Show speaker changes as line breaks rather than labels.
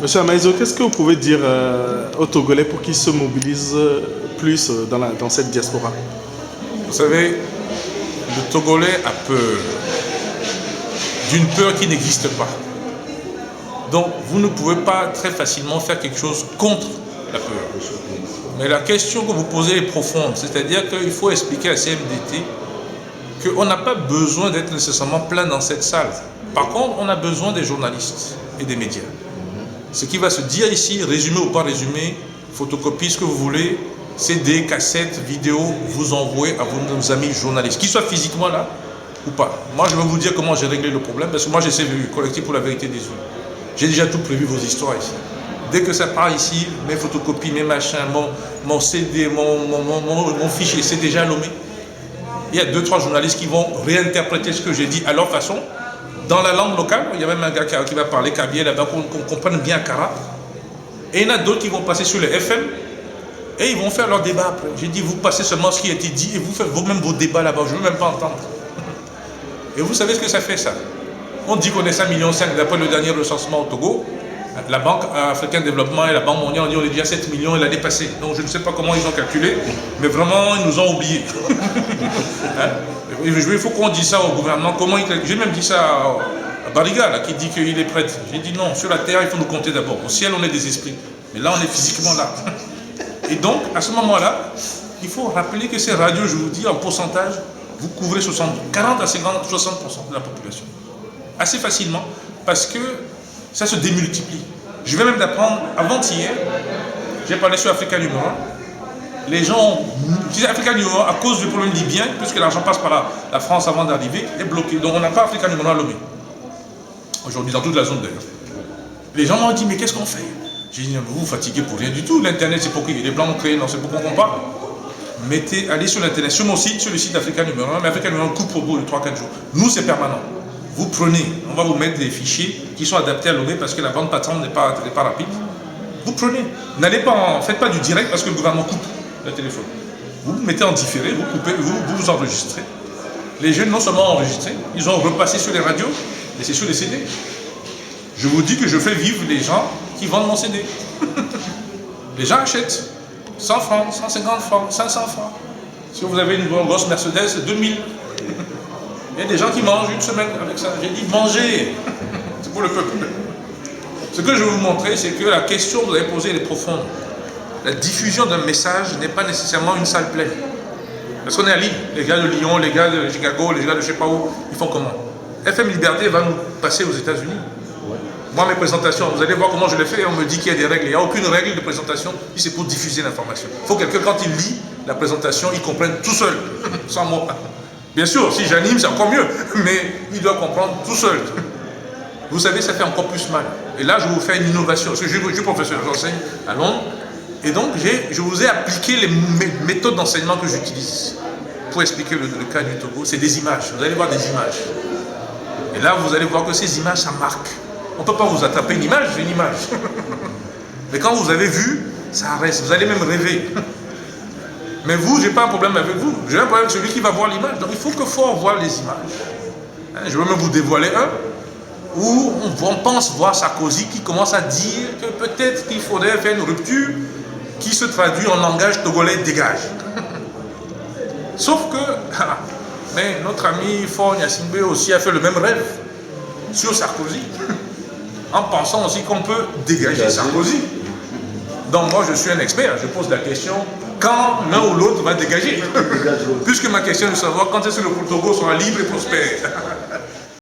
Monsieur Amaïzo, qu'est-ce que vous pouvez dire aux Togolais pour qu'ils se mobilisent plus dans cette diaspora?
Vous savez, le Togolais a peur d'une peur qui n'existe pas. Donc, vous ne pouvez pas très facilement faire quelque chose contre la peur. Mais la question que vous posez est profonde, c'est-à-dire qu'il faut expliquer à CMDT qu'on n'a pas besoin d'être nécessairement plein dans cette salle. Par contre, on a besoin des journalistes et des médias. Ce qui va se dire ici, résumé ou pas résumé, photocopie, ce que vous voulez, CD, cassettes, vidéos, vous envoyez à vos amis journalistes, qu'ils soient physiquement là ou pas. Moi, je vais vous dire comment j'ai réglé le problème, parce que moi, j'ai CVU, Collectif pour la vérité des yeux. J'ai déjà tout prévu vos histoires ici. Dès que ça part ici, mes photocopies, mes machins, mon CD, mon fichier, c'est déjà nommé. Il y a 2-3 journalistes qui vont réinterpréter ce que j'ai dit à leur façon, dans la langue locale. Il y a même un gars qui va parler Kabylie là-bas, qu'on comprenne bien Kara. Et il y en a d'autres qui vont passer sur les FM et ils vont faire leur débat après. J'ai dit, vous passez seulement ce qui a été dit et vous faites vous-même vos débats là-bas. Je ne veux même pas entendre. Et vous savez ce que ça fait, ça? On dit qu'on est 5,5 millions d'après le dernier recensement au Togo. La Banque africaine de développement et la Banque mondiale ont dit qu'on est déjà 7 millions l'année passée. Donc je ne sais pas comment ils ont calculé, mais vraiment ils nous ont oubliés. Hein? Il faut qu'on dise ça au gouvernement. J'ai même dit ça à Bariga, là, qui dit qu'il est prêt. J'ai dit non, sur la terre il faut nous compter d'abord. Au ciel on est des esprits, mais là on est physiquement là. Et donc à ce moment-là, il faut rappeler que ces radios, je vous dis en pourcentage, vous couvrez 40 à 60% de la population. Assez facilement, parce que ça se démultiplie. Je vais même d'apprendre, avant-hier, j'ai parlé sur Africa numéro 1. Les gens, Africa numéro 1, à cause du problème libyen, puisque l'argent passe par la France avant d'arriver, est bloqué. Donc on n'a pas Africa numéro 1 à Lomé. Aujourd'hui, dans toute la zone d'ailleurs. Les gens m'ont dit, mais qu'est-ce qu'on fait? J'ai dit, vous vous fatiguez pour rien du tout. L'Internet, c'est pour qui? Les Blancs ont créé, non, c'est pour qu'on parle. Allez sur l'Internet, sur mon site, sur le site d'Africa numéro 1, mais Africa numéro 1 coupe au bout de 3-4 jours. Nous, c'est permanent. Vous prenez, on va vous mettre des fichiers qui sont adaptés à Lomé parce que la bande passante n'est pas rapide. Vous prenez. Faites pas du direct parce que le gouvernement coupe le téléphone. Vous mettez en différé, vous coupez, vous enregistrez. Les jeunes non seulement enregistré, ils ont repassé sur les radios, mais c'est sur les CD. Je vous dis que je fais vivre les gens qui vendent mon CD. Les gens achètent 100 francs, 150 francs, 500 francs. Si vous avez une grosse Mercedes, c'est 2000. Il y a des gens qui mangent une semaine avec ça. J'ai dit manger. C'est pour le peuple. Ce que je vais vous montrer, c'est que la question que vous avez posée, elle est profonde. La diffusion d'un message n'est pas nécessairement une salle pleine. Parce qu'on est à Lille. Les gars de Lyon, les gars de Chicago, les gars de je ne sais pas où, ils font comment? FM Liberté va nous passer aux États-Unis. Moi, mes présentations, vous allez voir comment je les fais. On me dit qu'il y a des règles. Il n'y a aucune règle de présentation. C'est pour diffuser l'information. Il faut que quelqu'un, quand il lit la présentation, il comprenne tout seul, sans moi. Bien sûr, si j'anime, c'est encore mieux, mais il doit comprendre tout seul. Vous savez, ça fait encore plus mal. Et là, je vous fais une innovation, parce que je suis professeur, j'enseigne à Londres, et donc je vous ai appliqué les méthodes d'enseignement que j'utilise pour expliquer le cas du Togo. C'est des images, vous allez voir des images. Et là, vous allez voir que ces images, ça marque. On ne peut pas vous attraper une image, c'est une image. Mais quand vous avez vu, ça reste, vous allez même rêver. Mais vous, je n'ai pas un problème avec vous. J'ai un problème avec celui qui va voir l'image. Donc il faut que faut voir les images. Je vais même vous dévoiler un où on pense voir Sarkozy qui commence à dire que peut-être qu'il faudrait faire une rupture qui se traduit en langage togolais dégage. Sauf que mais notre ami Faure Gnassingbé aussi a fait le même rêve sur Sarkozy en pensant aussi qu'on peut dégager Sarkozy. Donc moi je suis un expert, je pose la question quand l'un ou l'autre va dégager. Puisque ma question est de savoir quand est-ce que le Togo sera libre et prospère.